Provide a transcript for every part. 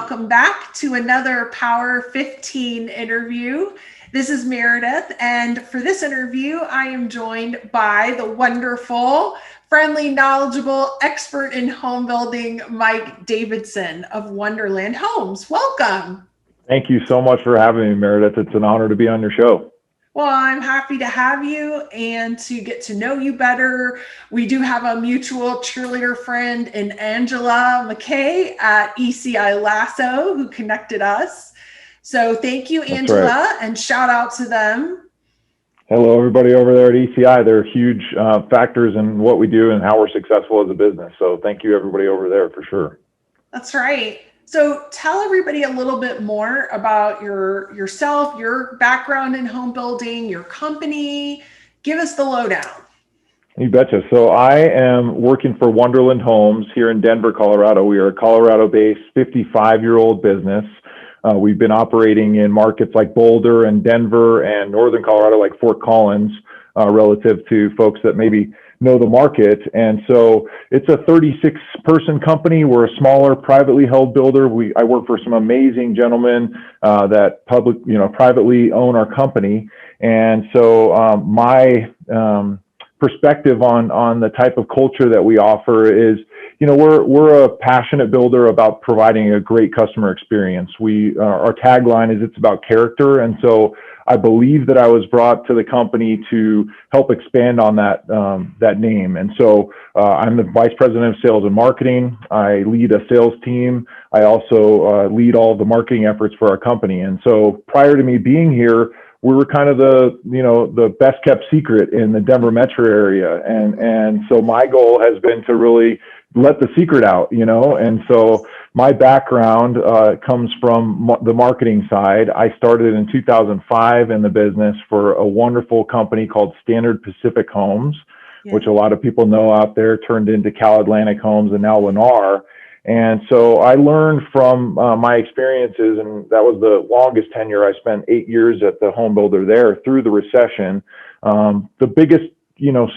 welcome back to another Power 15 interview. This is Meredith, and for this interview, I am joined by the wonderful, friendly, knowledgeable, expert in home building, Mike Davidson of Wonderland Homes. Welcome. Thank you so much for having me, Meredith. It's an honor to be on your show. Well, I'm happy to have you and to get to know you better. We do have a mutual cheerleader friend in Angela McKay at ECI Lasso who connected us. So thank you, Angela, right. And shout out to them. Hello, everybody over there at ECI. They're huge factors in what we do and how we're successful as a business. So thank you, everybody over there, for sure. That's right. So tell everybody a little bit more about yourself, your background in home building, your company. Give us the lowdown. You betcha. So I am working for Wonderland Homes here in Denver, Colorado. We are a Colorado-based 55-year-old business. We've been operating in markets like Boulder and Denver and northern Colorado, like Fort Collins, relative to folks that maybe know the market. And so it's a 36-person company. We're a smaller, privately held builder. I work for some amazing gentlemen that privately own our company. And so my perspective on the type of culture that we offer is, we're a passionate builder about providing a great customer experience. Our tagline is it's about character. And so I believe that I was brought to the company to help expand on that name. And so I'm the vice president of sales and marketing. I lead a sales team. I also lead all of the marketing efforts for our company. And so prior to me being here, we were kind of the best kept secret in the Denver metro area. And so my goal has been to really let the secret out, and so my background comes from the marketing side. I started in 2005 in the business for a wonderful company called Standard Pacific Homes, which a lot of people know out there, turned into Cal Atlantic Homes and now Lennar. And so I learned from my experiences, and that was the longest tenure. I spent 8 years at the home builder there through the recession. The biggest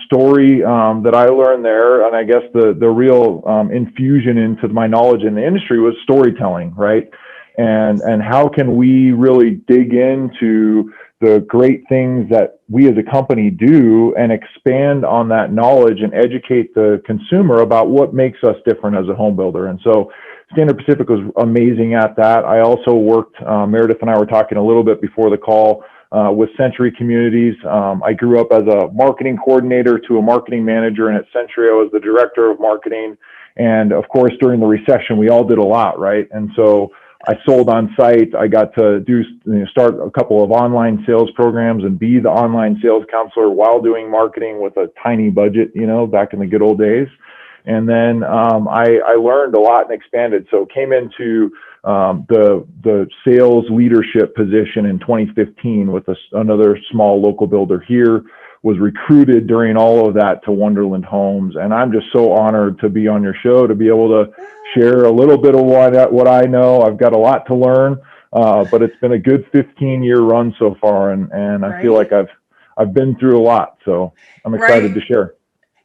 story that I learned there, and I guess the real infusion into my knowledge in the industry was storytelling, right? And how can we really dig into the great things that we as a company do and expand on that knowledge and educate the consumer about what makes us different as a home builder. And so Standard Pacific was amazing at that. I also worked, Meredith and I were talking a little bit before the call, with Century Communities. I grew up as a marketing coordinator to a marketing manager, and at Century I was the director of marketing. And of course, during the recession, we all did a lot, right? And so I sold on site. I got to start a couple of online sales programs and be the online sales counselor while doing marketing with a tiny budget, back in the good old days. And then I learned a lot and expanded. So came into the sales leadership position in 2015 with another small local builder here, was recruited during all of that to Wonderland Homes. And I'm just so honored to be on your show, to be able to share a little bit of what I know. I've got a lot to learn, but it's been a good 15-year run so far. And I feel like I've been through a lot. So I'm excited to share.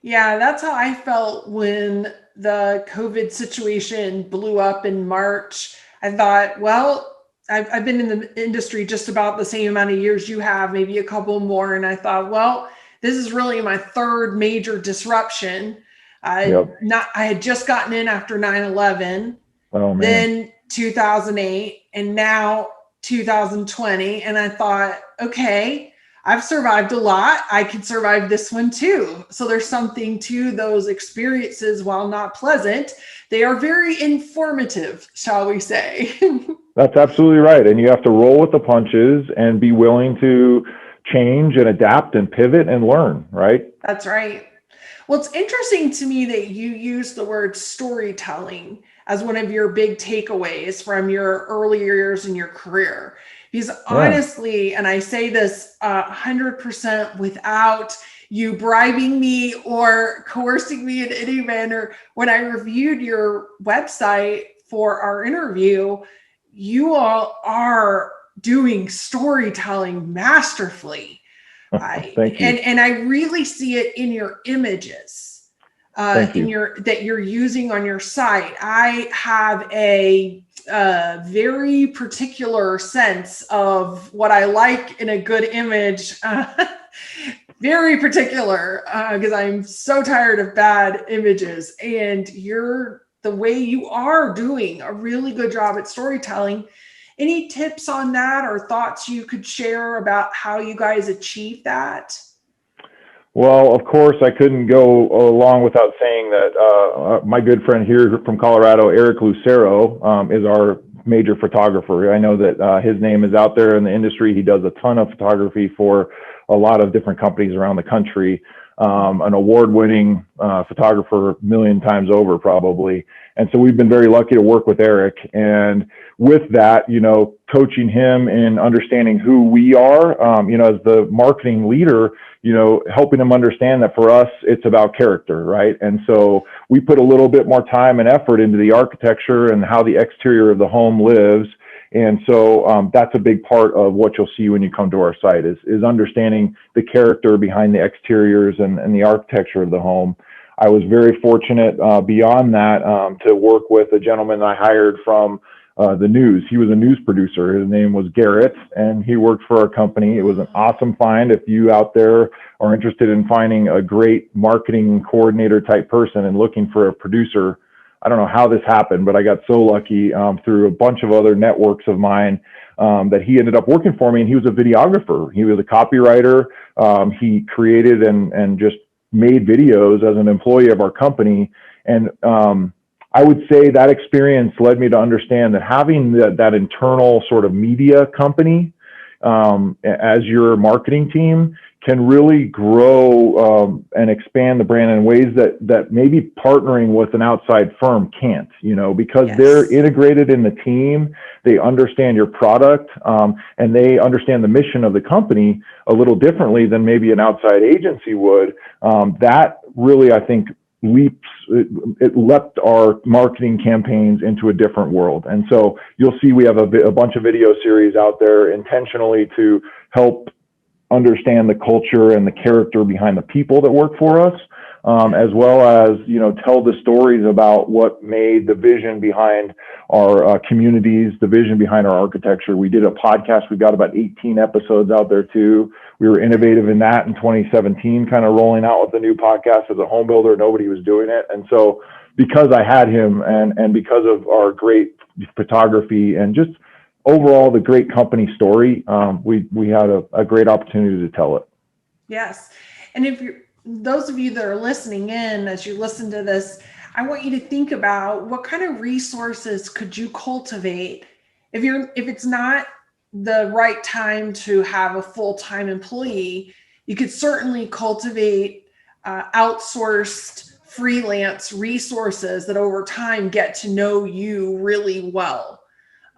Yeah, that's how I felt when the COVID situation blew up in March. I thought, well, I've been in the industry just about the same amount of years you have, maybe a couple more. And I thought, well, this is really my third major disruption. I had just gotten in after 9/11, then 2008, and now 2020. And I thought, okay, I've survived a lot. I could survive this one too. So there's something to those experiences. While not pleasant, they are very informative, shall we say. That's absolutely right. And you have to roll with the punches and be willing to change and adapt and pivot and learn, right? That's right. Well, it's interesting to me that you use the word storytelling as one of your big takeaways from your early years in your career. Because honestly, and I say this 100% without you bribing me or coercing me in any manner, when I reviewed your website for our interview, you all are doing storytelling masterfully. Thank you. And I really see it in your images that you're using on your site. I have a a very particular sense of what I like in a good image. Very particular, because I'm so tired of bad images. And the way you are doing a really good job at storytelling. Any tips on that or thoughts you could share about how you guys achieve that? Well, of course, I couldn't go along without saying that my good friend here from Colorado, Eric Lucero, is our major photographer. I know that his name is out there in the industry. He does a ton of photography for a lot of different companies around the country. An award-winning photographer a million times over, probably. And so we've been very lucky to work with Eric. And with that, coaching him in understanding who we are, as the marketing leader, helping him understand that for us, it's about character, right? And so we put a little bit more time and effort into the architecture and how the exterior of the home lives. And so that's a big part of what you'll see when you come to our site is understanding the character behind the exteriors and the architecture of the home. I was very fortunate beyond that to work with a gentleman I hired from the news. He was a news producer. His name was Garrett, and he worked for our company. It was an awesome find. If you out there are interested in finding a great marketing coordinator type person and looking for a producer, I don't know how this happened, but I got so lucky through a bunch of other networks of mine that he ended up working for me, and he was a videographer. He was a copywriter. He created and just made videos as an employee of our company. And I would say that experience led me to understand that having that internal sort of media company as your marketing team can really grow and expand the brand in ways that maybe partnering with an outside firm can't, because Yes. They're integrated in the team, they understand your product, and they understand the mission of the company a little differently than maybe an outside agency would. That really, I think, it leapt our marketing campaigns into a different world. And so you'll see we have a bunch of video series out there intentionally to help understand the culture and the character behind the people that work for us, as well as, tell the stories about what made the vision behind our communities, the vision behind our architecture. We did a podcast. We got about 18 episodes out there too. We were innovative in that in 2017, kind of rolling out with the new podcast as a home builder. Nobody was doing it. And so because I had him and because of our great photography and just overall the great company story, we had a great opportunity to tell it. Yes. And those of you that are listening in, as you listen to this, I want you to think about what kind of resources could you cultivate if it's not the right time to have a full-time employee. You could certainly cultivate outsourced freelance resources that over time get to know you really well.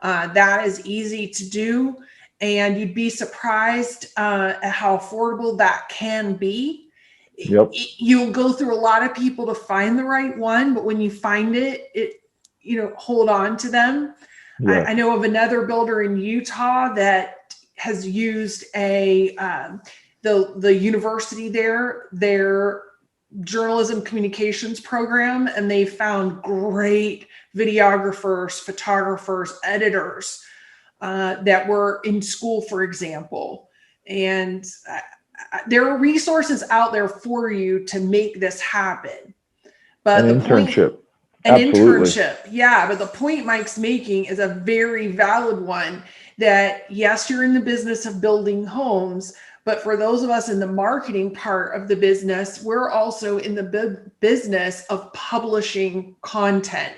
That is easy to do, and you'd be surprised at how affordable that can be. Yep. You'll go through a lot of people to find the right one, but when you find it, hold on to them. Yeah. I know of another builder in Utah that has used the university their journalism communications program, and they found great videographers, photographers, editors that were in school, for example. And there are resources out there for you to make this happen. But an internship. Yeah. But the point Mike's making is a very valid one, that yes, you're in the business of building homes, but for those of us in the marketing part of the business, we're also in the business of publishing content.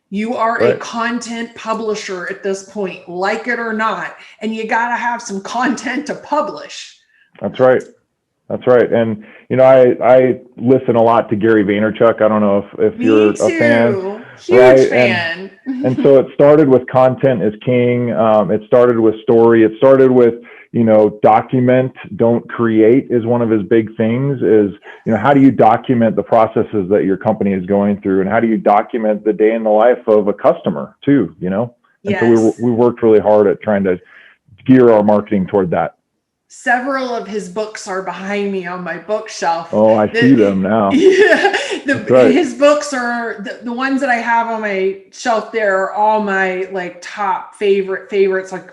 You are right. A content publisher at this point, like it or not, and you got to have some content to publish. That's right. And, I listen a lot to Gary Vaynerchuk. I don't know if you're a fan. Huge right? fan. And so it started with content is king. It started with story. It started with, document, don't create is one of his big things is, how do you document the processes that your company is going through, and how do you document the day in the life of a customer too, And yes. So we worked really hard at trying to gear our marketing toward that. Several of his books are behind me on my bookshelf. Oh, I see them now. Yeah, Right. his books are the ones that I have on my shelf. There are all my like top favorites, like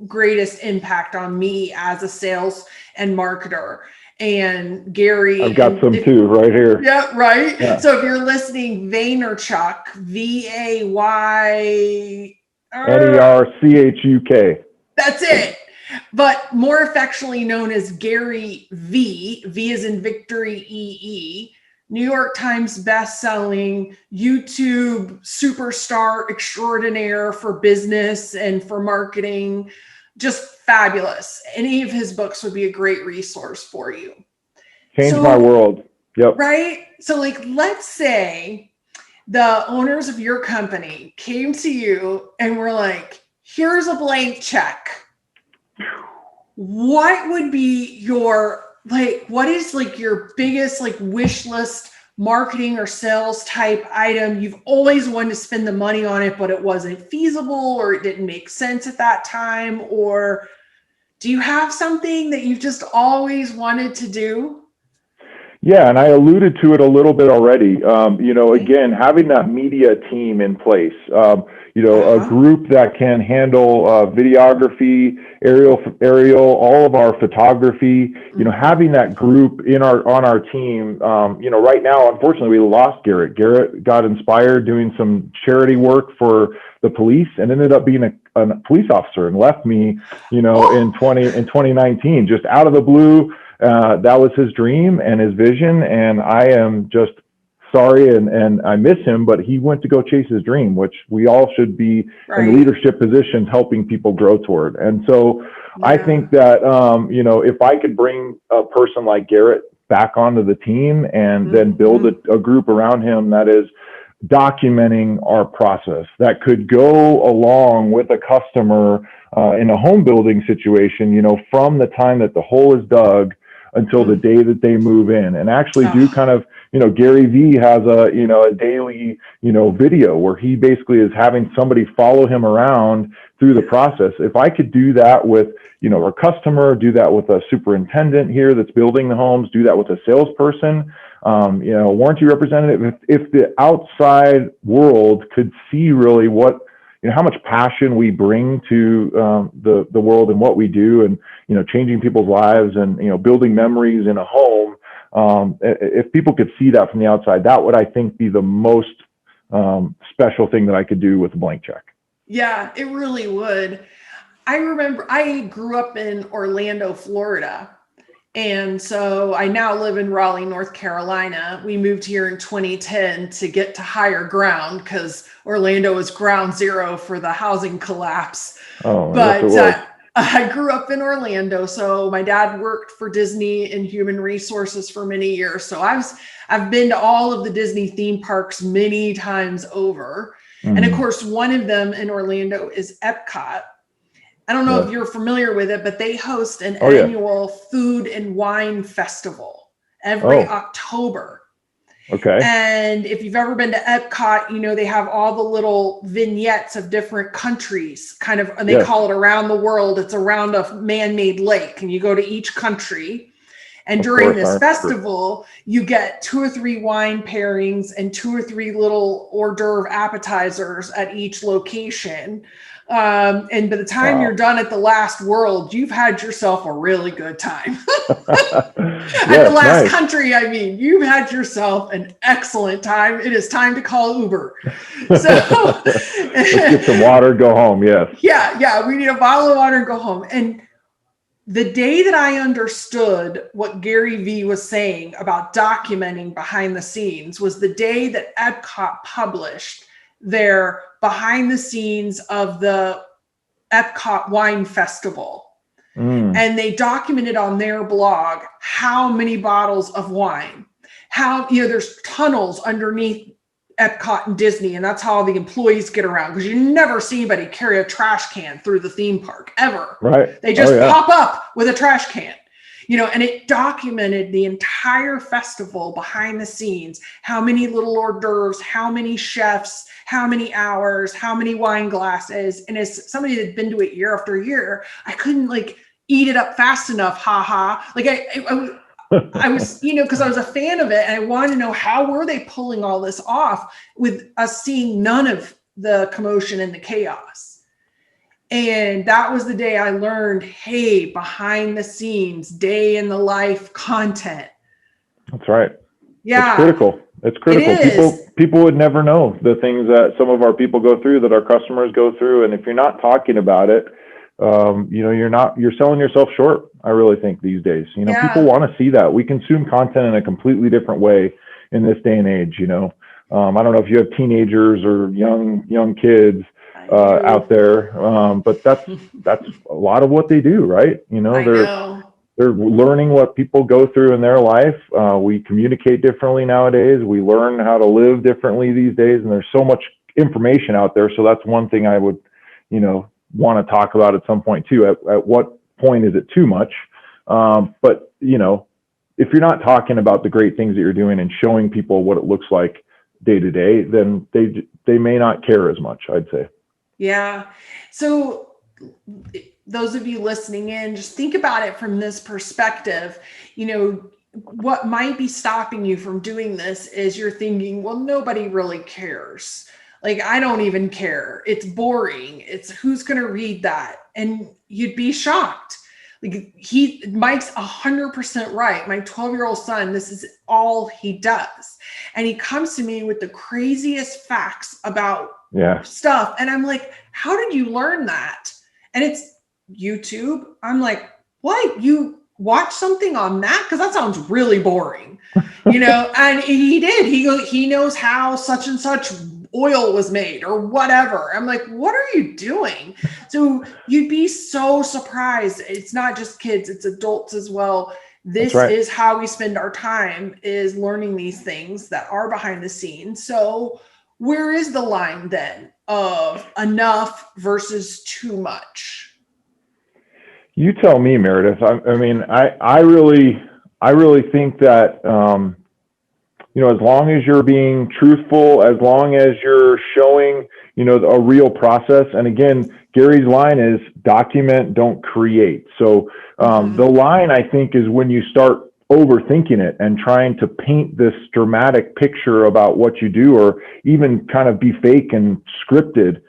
greatest impact on me as a sales and marketer. And Gary, I've got some too right here. yeah, right. Yeah. So if you're listening, Vaynerchuk, VAY. NERCHUK. That's it. But more affectionately known as Gary V. V is in Victory EE. New York Times best-selling, YouTube superstar extraordinaire for business and for marketing. Just fabulous. Any of his books would be a great resource for you. Changed my world. Yep. Right? So like, let's say the owners of your company came to you and were like, here's a blank check. What would be your, like, what is like your biggest like wish list marketing or sales type item? You've always wanted to spend the money on it, but it wasn't feasible or it didn't make sense at that time. Or do you have something that you've just always wanted to do? Yeah, and I alluded to it a little bit already. Again, having that media team in place, a group that can handle videography, aerial, all of our photography. Having that group on our team. Right now, unfortunately, we lost Garrett. Garrett got inspired doing some charity work for the police and ended up being a police officer and left me, in 2019, just out of the blue. That was his dream and his vision, and I am just sorry and I miss him, but he went to go chase his dream, which we all should be in leadership positions helping people grow toward. And so I think that, if I could bring a person like Garrett back onto the team and then build a group around him that is documenting our process, that could go along with a customer in a home building situation, from the time that the hole is dug until the day that they move in, and actually do kind of, Gary V has a daily, video where he basically is having somebody follow him around through the process. If I could do that with, a customer, do that with a superintendent here that's building the homes, do that with a salesperson, warranty representative, if the outside world could see really what, how much passion we bring to the world and what we do, and changing people's lives and building memories in a home. If people could see that from the outside, that would, I think, be the most special thing that I could do with a blank check. Yeah, it really would. I remember I grew up in Orlando, Florida. And so I now live in Raleigh, North Carolina. We moved here in 2010 to get to higher ground because Orlando was ground zero for the housing collapse. But I grew up in Orlando. So my dad worked for Disney in human resources for many years. So I've been to all of the Disney theme parks many times over. And of course, one of them in Orlando is Epcot. I don't know if you're familiar with it, but they host an annual food and wine festival every October. Okay. And if you've ever been to Epcot, they have all the little vignettes of different countries kind of, and they call it around the world. It's around a man-made lake, and you go to each country. And during this festival, you get 2 or 3 wine pairings and 2 or 3 little hors d'oeuvre appetizers at each location. And by the time you're done at the last world, you've had yourself a really good time. At the last country, I mean, you've had yourself an excellent time. It is time to call Uber. So let's get some water, go home. Yes. Yeah. We need a bottle of water and go home. And the day that I understood what Gary V was saying about documenting behind the scenes was the day that Epcot published their behind the scenes of the Epcot Wine Festival. And they documented on their blog how many bottles of wine, how, there's tunnels underneath Epcot and Disney, and that's how the employees get around, because you never see anybody carry a trash can through the theme park ever. Right. They just pop up with a trash can. And it documented the entire festival behind the scenes, how many little hors d'oeuvres, how many chefs, how many hours, how many wine glasses. And as somebody that's been to it year after year, I couldn't eat it up fast enough. Ha ha. Like I was, because I was a fan of it and I wanted to know how were they pulling all this off with us seeing none of the commotion and the chaos. And that was the day I learned, hey, behind the scenes, day in the life content. That's right. Yeah. It's critical. It's critical. It is. People would never know the things that some of our people go through, that our customers go through. And if you're not talking about it, you're selling yourself short. I really think these days, people want to see that. We consume content in a completely different way in this day and age. I don't know if you have teenagers or young kids out there, but that's a lot of what they do, right? They're learning what people go through in their life. We communicate differently nowadays. We learn how to live differently these days, and there's so much information out there. So that's one thing I would, want to talk about at some point too. At what point is it too much? But if you're not talking about the great things that you're doing and showing people what it looks like day to day, then they may not care as much, I'd say. Yeah. So those of you listening in, just think about it from this perspective. What might be stopping you from doing this is you're thinking, well, nobody really cares. Like, I don't even care. It's boring. It's who's going to read that? And you'd be shocked. Like Mike's 100% right. My 12-year-old son, this is all he does. And he comes to me with the craziest facts about stuff. And I'm like, how did you learn that? And it's YouTube. I'm like, what? You watch something on that? Because that sounds really boring, and he did. He knows how such and such oil was made or whatever. I'm like, what are you doing? So you'd be so surprised. It's not just kids, it's adults as well. This is how we spend our time, is learning these things that are behind the scenes. So where is the line then of enough versus too much? You tell me, Meredith. I really think that, as long as you're being truthful, as long as you're showing, a real process. And again, Gary's line is document, don't create. So the line, I think, is when you start overthinking it and trying to paint this dramatic picture about what you do, or even kind of be fake and scripted.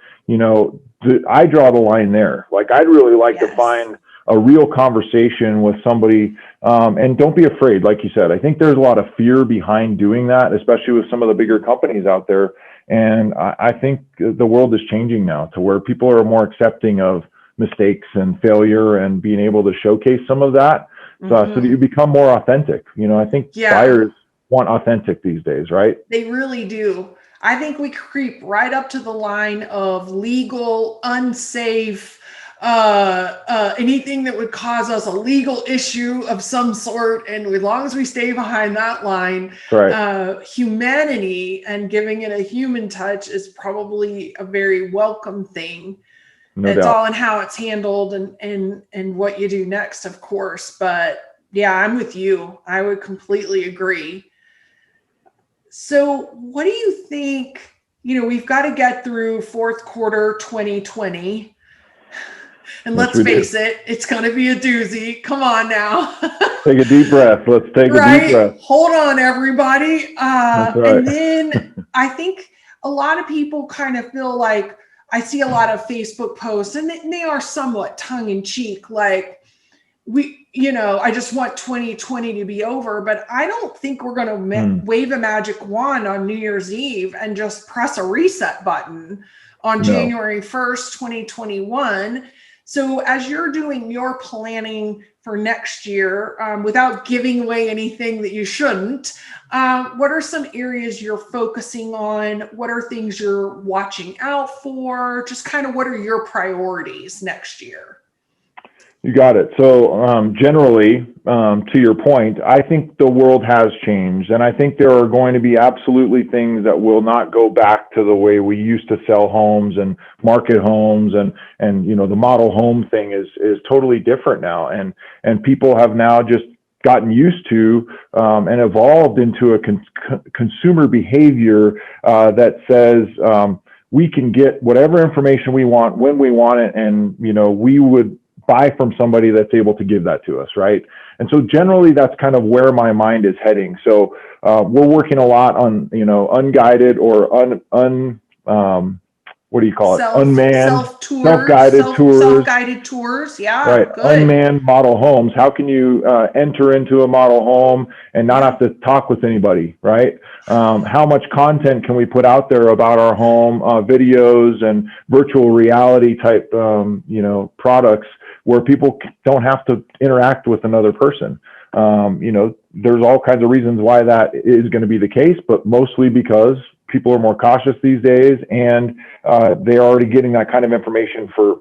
I draw the line there. Like, I'd really like to find a real conversation with somebody, and don't be afraid. Like you said, I think there's a lot of fear behind doing that, especially with some of the bigger companies out there. And I think the world is changing now to where people are more accepting of mistakes and failure, and being able to showcase some of that, so that you become more authentic. I think buyers want authentic these days, right? They really do. I think we creep right up to the line of legal, unsafe, anything that would cause us a legal issue of some sort. And as long as we stay behind that line, humanity and giving it a human touch is probably a very welcome thing. It's all in how it's handled and what you do next, of course. But yeah, I'm with you. I would completely agree. So what do you think, we've got to get through fourth quarter 2020. And let's face it, it's going to be a doozy. Come on now. Take a deep breath. Let's take a deep breath. Hold on, everybody. And then I think a lot of people kind of feel like, I see a lot of Facebook posts, and they are somewhat tongue in cheek. Like, I just want 2020 to be over, but I don't think we're going to wave a magic wand on New Year's Eve and just press a reset button on January 1st, 2021. So as you're doing your planning for next year, without giving away anything that you shouldn't, what are some areas you're focusing on? What are things you're watching out for? Just kind of what are your priorities next year? You got it. So generally, to your point, I think the world has changed, and I think there are going to be absolutely things that will not go back to the way we used to sell homes and market homes, and the model home thing is totally different now, and people have now just gotten used to and evolved into a consumer behavior that says we can get whatever information we want when we want it, and we would buy from somebody that's able to give that to us, right? And so generally that's kind of where my mind is heading. So we're working a lot on, unguided or what do you call it? Unmanned, self-guided tours. Yeah, right. good. Unmanned model homes. How can you enter into a model home and not have to talk with anybody, right? How much content can we put out there about our home, videos and virtual reality type, products where people don't have to interact with another person? There's all kinds of reasons why that is going to be the case, but mostly because people are more cautious these days, and they're already getting that kind of information for,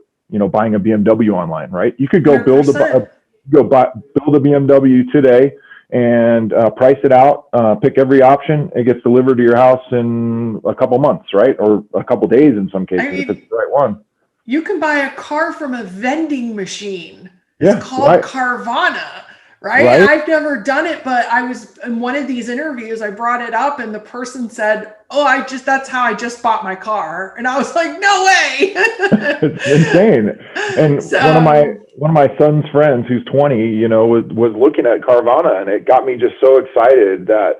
buying a BMW online, right? You could go build a BMW today and price it out, pick every option. It gets delivered to your house in a couple months, right? Or a couple days in some cases, if it's the right one. You can buy a car from a vending machine. It's called right. Carvana. Right? I've never done it, but I was in one of these interviews, I brought it up and the person said, that's how I just bought my car. And I was like, no way. It's insane. And so, one of my son's friends who's 20, was looking at Carvana, and it got me just so excited that,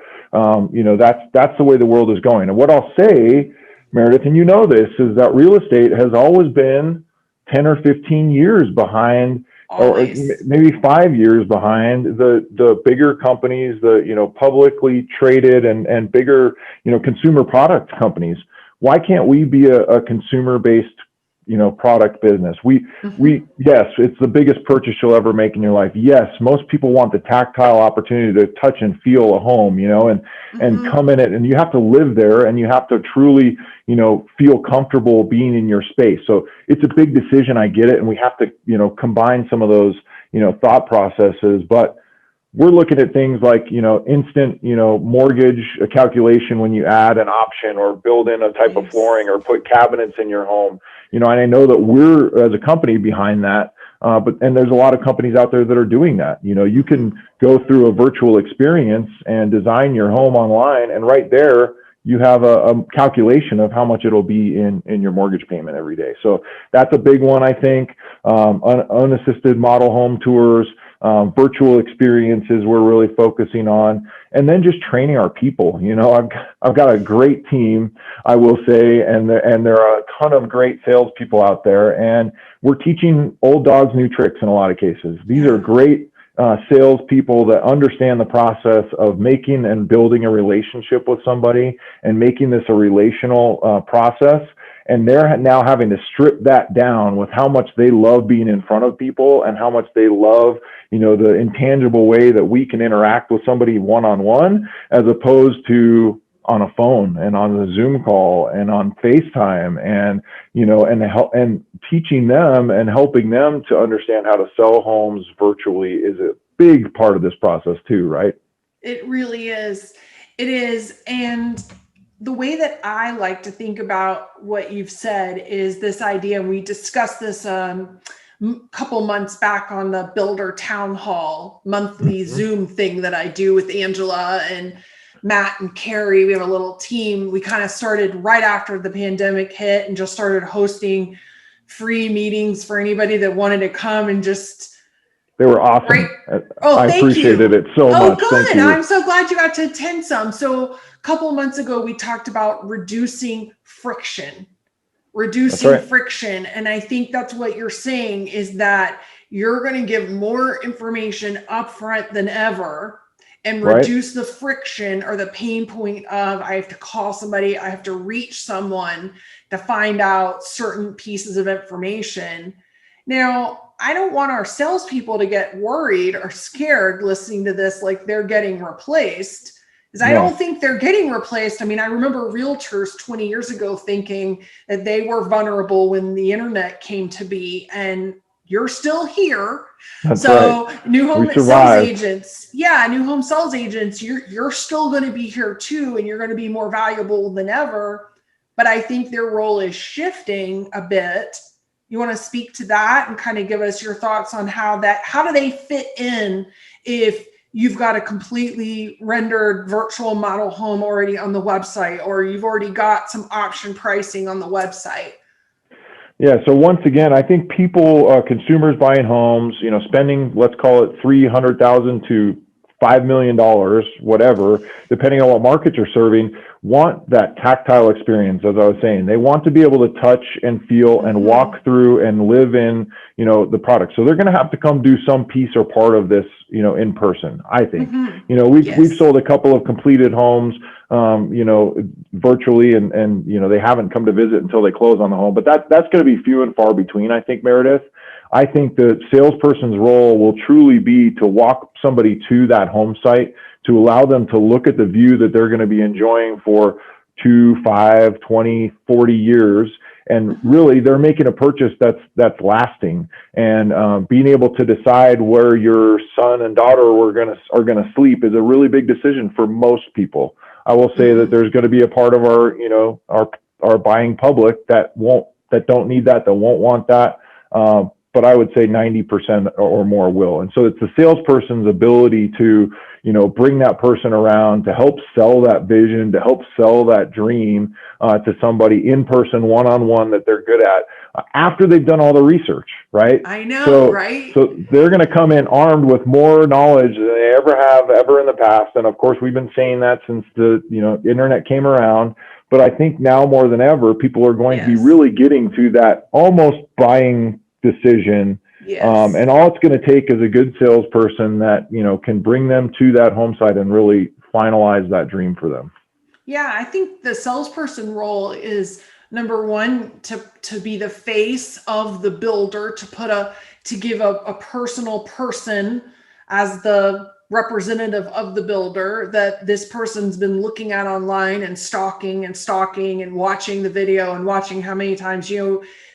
that's the way the world is going. And what I'll say, Meredith, and this, is that real estate has always been 10 or 15 years behind, always. Or maybe 5 years behind the bigger companies, the publicly traded and bigger consumer product companies. Why can't we be a consumer based product business? Yes, it's the biggest purchase you'll ever make in your life. Yes, most people want the tactile opportunity to touch and feel a home, and come in it, and you have to live there, and you have to truly feel comfortable being in your space. So it's a big decision. I get it. And we have to, combine some of those, thought processes, but we're looking at things like, instant, mortgage calculation when you add an option or build in a type of flooring or put cabinets in your home, and I know that we're, as a company, behind that. And there's a lot of companies out there that are doing that. You can go through a virtual experience and design your home online, and right there, you have a calculation of how much it'll be in your mortgage payment every day. So that's a big one, I think. Unassisted model home tours, virtual experiences we're really focusing on, and then just training our people. I've got a great team, I will say, and there are a ton of great salespeople out there, and we're teaching old dogs new tricks in a lot of cases. These are great salespeople that understand the process of making and building a relationship with somebody and making this a relational process. And they're now having to strip that down with how much they love being in front of people and how much they love, the intangible way that we can interact with somebody one-on-one, as opposed to on a phone and on a Zoom call and on FaceTime, and and teaching them and helping them to understand how to sell homes virtually is a big part of this process too, right? It really is. It is. And the way that I like to think about what you've said is this idea. We discussed this couple months back on the Builder Town Hall monthly Zoom thing that I do with Angela and Matt and Carrie. We have a little team. We kind of started right after the pandemic hit and just started hosting free meetings for anybody that wanted to come and just. They were awesome. Great. I appreciated it so much. Good. Thank you. I'm so glad you got to attend some. So a couple of months ago, we talked about reducing friction. And I think that's what you're saying, is that you're going to give more information upfront than ever and reduce the friction or the pain point of, I have to call somebody, I have to reach someone to find out certain pieces of information. Now, I don't want our salespeople to get worried or scared listening to this, like they're getting replaced. Because I don't think they're getting replaced. I mean, I remember realtors 20 years ago thinking that they were vulnerable when the internet came to be, and you're still here. That's so right. New home sales agents, you're still going to be here too, and you're going to be more valuable than ever. But I think their role is shifting a bit. You want to speak to that and kind of give us your thoughts on how do they fit in if you've got a completely rendered virtual model home already on the website, or you've already got some option pricing on the website? Yeah. So once again, I think people, consumers buying homes, spending, let's call it 300,000 to $5 million, whatever, depending on what market you're serving, want that tactile experience. As I was saying, they want to be able to touch and feel and walk through and live in, the product. So they're going to have to come do some piece or part of this, in person, I think. We've sold a couple of completed homes, virtually, and they haven't come to visit until they close on the home. But that's going to be few and far between, I think, Meredith. I think the salesperson's role will truly be to walk somebody to that home site, to allow them to look at the view that they're going to be enjoying for 2, 5, 20, 40 years. And really, they're making a purchase that's lasting. And being able to decide where your son and daughter are going to sleep is a really big decision for most people. I will say that there's going to be a part of our buying public that don't need that won't want that. But I would say 90% or more will. And so it's the salesperson's ability to, bring that person around, to help sell that vision, to help sell that dream to somebody in person, one-on-one, that they're good at after they've done all the research, right? I know, right? So they're going to come in armed with more knowledge than they ever in the past. And of course, we've been saying that since the, internet came around. But I think now more than ever, people are going to be really getting to that almost buying decision. And all it's going to take is a good salesperson that, can bring them to that home site and really finalize that dream for them. Yeah, I think the salesperson role is number one, to be the face of the builder, to give a personal person as the representative of the builder that this person's been looking at online and stalking and watching the video and watching how many times,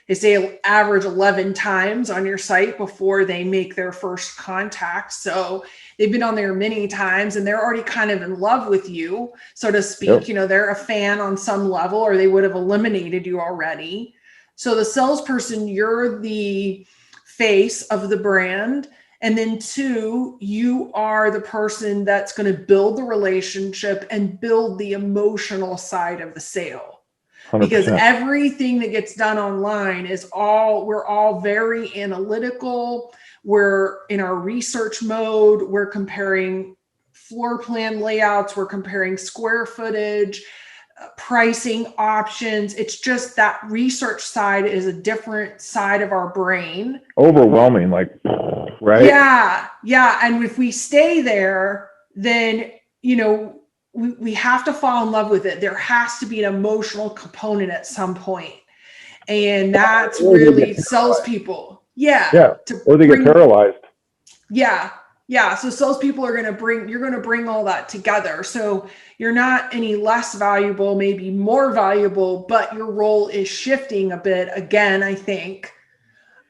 they say average 11 times on your site before they make their first contact. So they've been on there many times and they're already kind of in love with you, so to speak. Yep. They're a fan on some level, or they would have eliminated you already. So the salesperson, you're the face of the brand. And then 2, you are the person that's going to build the relationship and build the emotional side of the sale. 100%. Because everything that gets done online we're all very analytical. We're in our research mode. We're comparing floor plan layouts. We're comparing square footage, pricing options. It's just that research side is a different side of our brain. Overwhelming, right? Yeah. And if we stay there, then, we have to fall in love with it. There has to be an emotional component at some point. And that's really salespeople. Yeah. Or they get paralyzed. Yeah. So salespeople you're going to bring all that together. So you're not any less valuable, maybe more valuable, but your role is shifting a bit again, I think.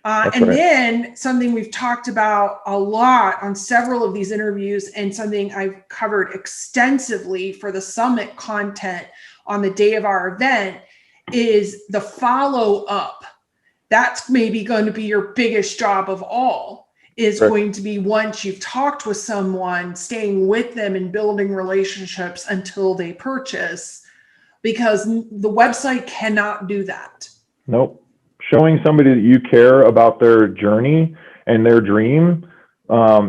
Then something we've talked about a lot on several of these interviews, and something I've covered extensively for the summit content on the day of our event, is the follow up. That's maybe going to be your biggest job of all, is going to be, once you've talked with someone, staying with them and building relationships until they purchase, because the website cannot do that. Nope. Showing somebody that you care about their journey and their dream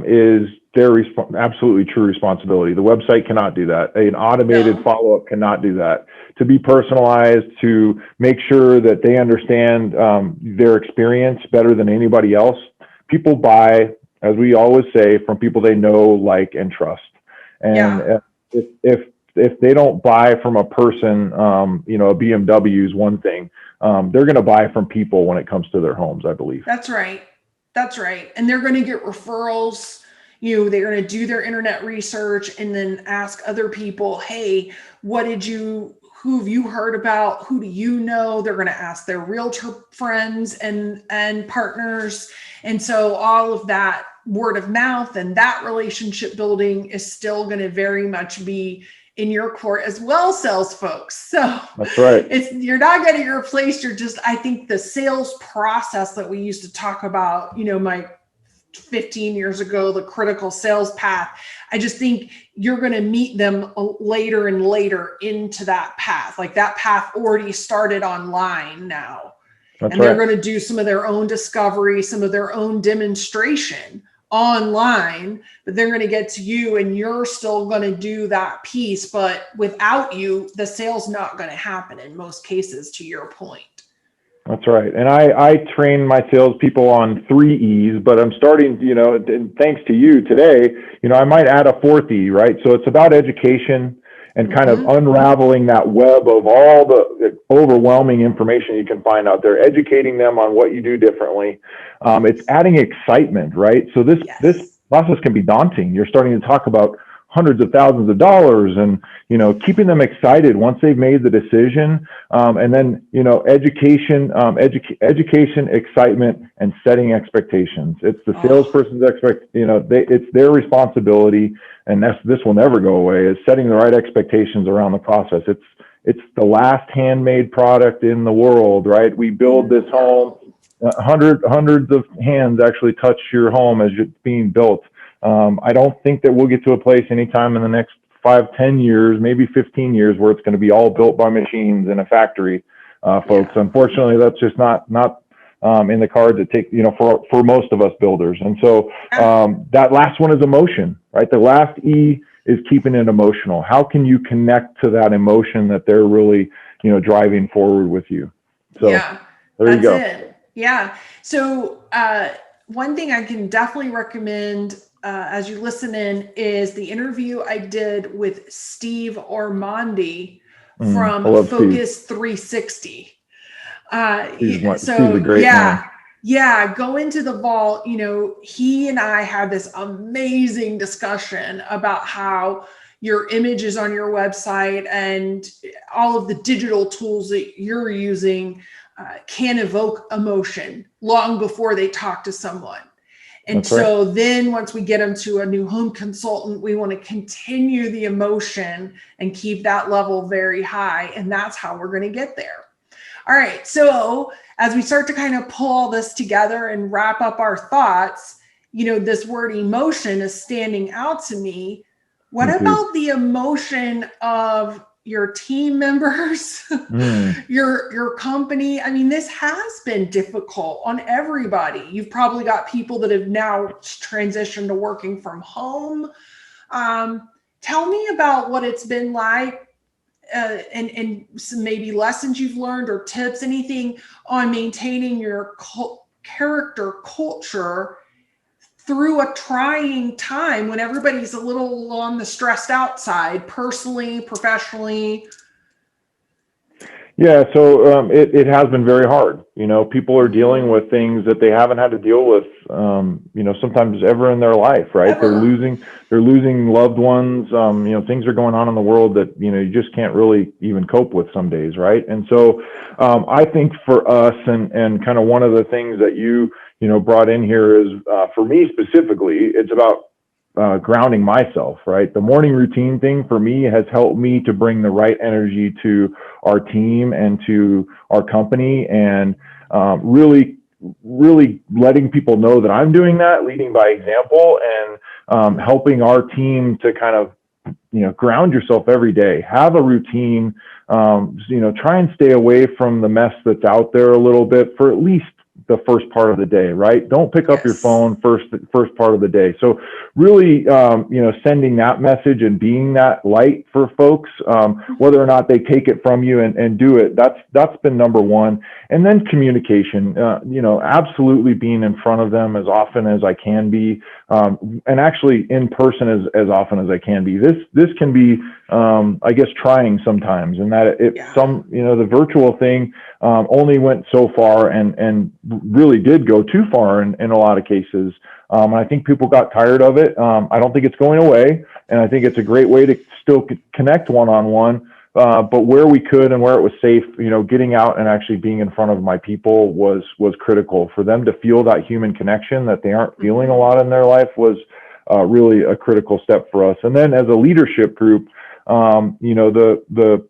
is their absolutely true responsibility. The website cannot do that. An automated follow-up cannot do that. To be personalized, to make sure that they understand their experience better than anybody else. People buy, as we always say, from people they know, like, and trust. And if they don't buy from a person, a BMW is one thing. They're going to buy from people when it comes to their homes, I believe. That's right. And they're going to get referrals. They're going to do their internet research and then ask other people, hey, who have you heard about? Who do you know? They're going to ask their realtor friends and partners. And so all of that word of mouth and that relationship building is still going to very much be in your court as well, sales folks. So that's right. You're not getting replaced. I think the sales process that we used to talk about, Mike, 15 years ago, the critical sales path, I just think you're going to meet them later and later into that path. Like that path already started online now. That's and they're right. going to do some of their own discovery, some of their own demonstration online, but they're going to get to you and you're still going to do that piece. But without you, the sale's not going to happen in most cases, to your point. That's right. And I train my salespeople on 3 E's, but I'm starting, and thanks to you today, I might add a 4th E, right? So it's about education and kind of unraveling that web of all the overwhelming information you can find out there, educating them on what you do differently. It's adding excitement, right? So this process can be daunting. You're starting to talk about hundreds of thousands of dollars and, keeping them excited once they've made the decision. And then, education, excitement, and setting expectations. It's the salesperson's it's their responsibility. And this will never go away, is setting the right expectations around the process. It's the last handmade product in the world, right? We build this home, hundreds of hands actually touch your home as it's being built. I don't think that we'll get to a place anytime in the next 5, 10 years, maybe 15 years, where it's going to be all built by machines in a factory, folks. Unfortunately, that's just not in the cards to take, for most of us builders. And so that last one is emotion, right? The last E is keeping it emotional. How can you connect to that emotion that they're really, driving forward with you? So there you go. It. Yeah. So one thing I can definitely recommend as you listen in is the interview I did with Steve Ormonde from Focus 360. He's a great man. Yeah, go into the vault. He and I had this amazing discussion about how your images on your website and all of the digital tools that you're using can evoke emotion long before they talk to someone. And so then once we get them to a new home consultant, we want to continue the emotion and keep that level very high. And that's how we're going to get there. All right. So as we start to kind of pull all this together and wrap up our thoughts, this word emotion is standing out to me. What about the emotion of your team members, your company? I mean, this has been difficult on everybody. You've probably got people that have now transitioned to working from home. Tell me about what it's been like and some maybe lessons you've learned or tips, anything on maintaining your character culture through a trying time when everybody's a little on the stressed out side, personally, professionally. Yeah, so it has been very hard. People are dealing with things that they haven't had to deal with, sometimes ever in their life, right? They're losing loved ones. Things are going on in the world that, you just can't really even cope with some days, right? And so I think for us and kind of one of the things that you brought in here is, for me specifically, it's about grounding myself, right? The morning routine thing for me has helped me to bring the right energy to our team and to our company, and really letting people know that I'm doing that, leading by example, and helping our team to kind of, ground yourself every day, have a routine, try and stay away from the mess that's out there a little bit for at least the first part of the day, right? Don't pick up your phone first part of the day. So really, sending that message and being that light for folks, whether or not they take it from you and do it, that's been number one. And then communication, absolutely being in front of them as often as I can be, and actually in person as often as I can be. This can be, I guess, trying sometimes, and that the virtual thing only went so far and really did go too far in a lot of cases. And I think people got tired of it. I don't think it's going away, and I think it's a great way to still connect one-on-one. But where we could and where it was safe, getting out and actually being in front of my people was critical for them to feel that human connection that they aren't feeling a lot in their life was really a critical step for us. And then as a leadership group, the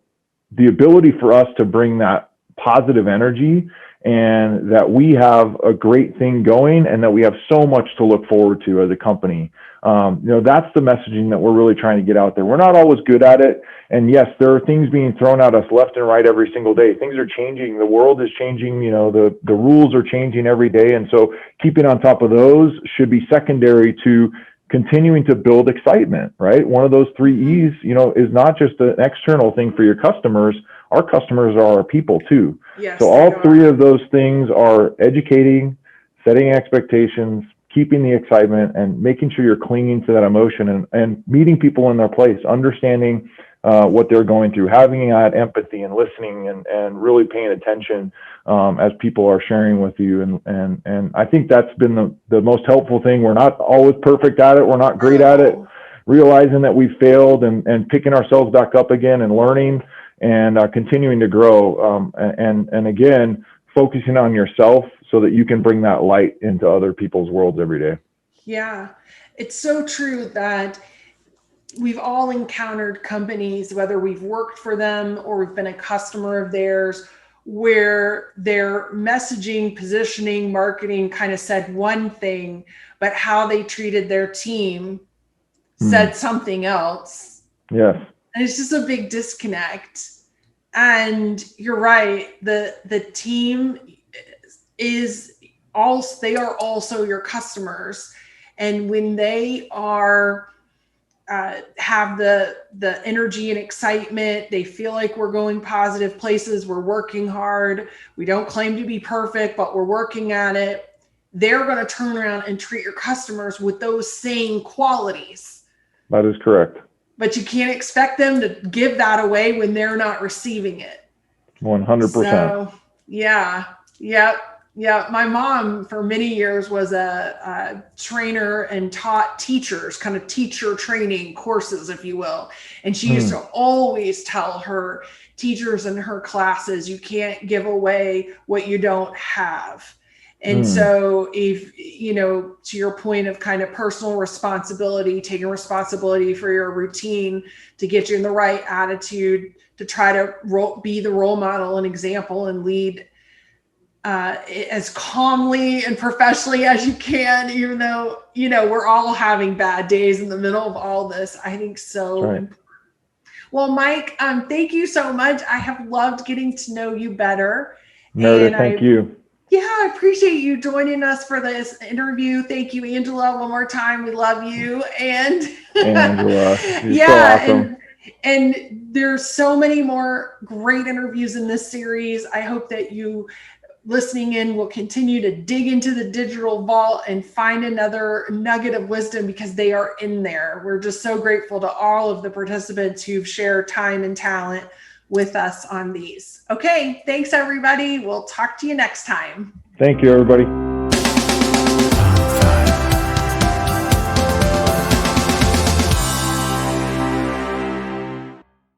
ability for us to bring that positive energy and that we have a great thing going and that we have so much to look forward to as a company. That's the messaging that we're really trying to get out there. We're not always good at it. And yes, there are things being thrown at us left and right every single day. Things are changing. The world is changing. The rules are changing every day. And so keeping on top of those should be secondary to continuing to build excitement, right? One of those 3 E's, is not just an external thing for your customers. Our customers are our people too. Yes, so all 3 of those things are educating, setting expectations, keeping the excitement, and making sure you're clinging to that emotion and meeting people in their place, understanding what they're going through, having that empathy and listening and really paying attention as people are sharing with you. And I think that's been the most helpful thing. We're not always perfect at it. We're not great at it. Realizing that we failed and picking ourselves back up again and learning and continuing to grow. And again, focusing on yourself so that you can bring that light into other people's worlds every day. Yeah, it's so true that we've all encountered companies, whether we've worked for them or we've been a customer of theirs, where their messaging, positioning, marketing kind of said one thing, but how they treated their team said something else. Yes. And it's just a big disconnect. And you're right, the team they are also your customers. And when they are have the energy and excitement, they feel like we're going positive places, we're working hard, we don't claim to be perfect, but we're working at it, they're going to turn around and treat your customers with those same qualities. That is correct. But you can't expect them to give that away when they're not receiving it. 100%. So, yeah. My mom for many years was a trainer and taught teachers, kind of teacher training courses, if you will. And she used to always tell her teachers in her classes, you can't give away what you don't have. And so if, to your point of kind of personal responsibility, taking responsibility for your routine to get you in the right attitude, to try to be the role model and example and lead as calmly and professionally as you can, even though, we're all having bad days in the middle of all this. I think so. Right. Well, Mike, thank you so much. I have loved getting to know you better. Meredith, thank you. Yeah, I appreciate you joining us for this interview. Thank you, Angela. One more time, we love you. And Angela, you're so awesome. And there's so many more great interviews in this series. I hope that you listening in will continue to dig into the digital vault and find another nugget of wisdom, because they are in there. We're just so grateful to all of the participants who've shared time and talent with us on these. Okay, thanks everybody. We'll talk to you next time. Thank you, everybody.